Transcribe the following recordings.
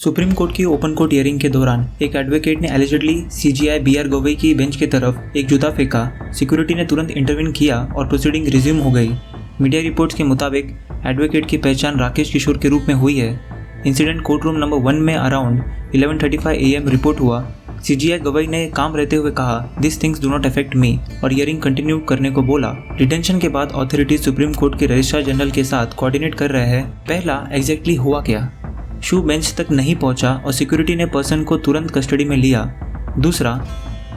Supreme court की open court hearing के दौरान एक एडवोकेट ने एलिजिडली सीजीआई बीआर गवई की बेंच की तरफ एक जूता फेंका। सिक्योरिटी ने तुरंत इंटरवीन किया और प्रोसीडिंग रिज्यूम हो गई। मीडिया रिपोर्ट्स के मुताबिक एडवोकेट की पहचान राकेश किशोर के रूप में हुई है। इंसिडेंट कोर्ट रूम नंबर 1 में अराउंड 11:35 AM रिपोर्ट हुआ। सीजीआई गवई ने काम रहते हुए कहा, this things do not affect me, और हियरिंग कंटिन्यू करने को बोला। डिटेंशन के बाद अथॉरिटीज सुप्रीम कोर्ट के रजिस्ट्रार जनरल के साथ कोऑर्डिनेट कर रहे हैं। पहला, एग्जैक्टली हुआ क्या? शू बेंच तक नहीं पहुंचा और सिक्योरिटी ने पर्सन को तुरंत कस्टडी में लिया। दूसरा,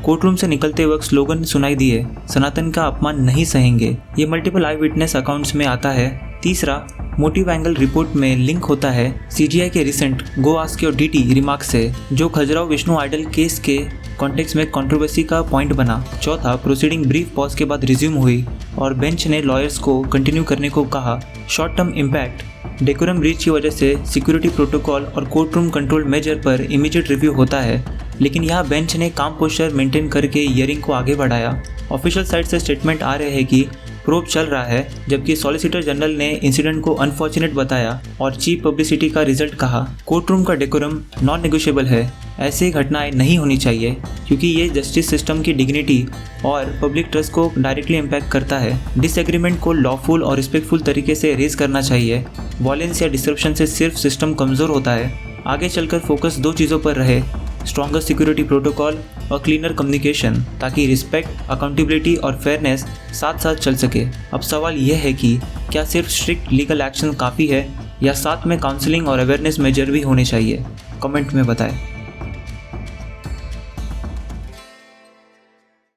कोर्टरूम से निकलते वक्त स्लोगन सुनाई दिए, सनातन का अपमान नहीं सहेंगे। ये मल्टीपल आई विटनेस अकाउंट्स में आता है। तीसरा, मोटिव एंगल रिपोर्ट में लिंक होता है सीजीआई के recent go ask your deity remark से, जो खजुराहो विष्णु आइडल केस के कॉन्टेक्स्ट में कंट्रोवर्सी का पॉइंट बना। चौथा, प्रोसीडिंग ब्रीफ पॉज के बाद रिज्यूम हुई और बेंच ने लॉयर्स को कंटिन्यू करने को कहा। Short term impact, decorum breach की वजह से सिक्योरिटी प्रोटोकॉल और कोर्ट रूम कंट्रोल मेजर पर इमीडिएट रिव्यू होता है, लेकिन यहाँ बेंच ने काम पोस्चर मेंटेन करके हियरिंग को आगे बढ़ाया। ऑफिशियल साइट से स्टेटमेंट आ रहे हैं कि प्रोब चल रहा है, जबकि सॉलिसिटर जनरल ने इंसिडेंट को अनफॉर्चुनेट बताया और चीप पब्लिसिटी का रिजल्ट कहा। कोर्ट रूम का डेकोरम नॉन नेगोशिएबल है। ऐसी घटनाएं नहीं होनी चाहिए क्योंकि ये जस्टिस सिस्टम की डिग्निटी और पब्लिक ट्रस्ट को डायरेक्टली इम्पैक्ट करता है। डिसएग्रीमेंट को लॉफुल और रिस्पेक्टफुल तरीके से रेज करना चाहिए। वॉयलेंस या डिस्ट्रप्शन से सिर्फ सिस्टम कमज़ोर होता है। आगे चलकर फोकस 2 चीज़ों पर रहे, स्ट्रॉन्गर सिक्योरिटी प्रोटोकॉल और क्लीनर कम्युनिकेशन, ताकि रिस्पेक्ट, अकाउंटेबिलिटी और फेयरनेस साथ साथ चल सके। अब सवाल यह है कि क्या सिर्फ स्ट्रिक्ट लीगल एक्शन काफ़ी है या साथ में काउंसलिंग और अवेयरनेस मेजर भी होने चाहिए? कमेंट में बताएं।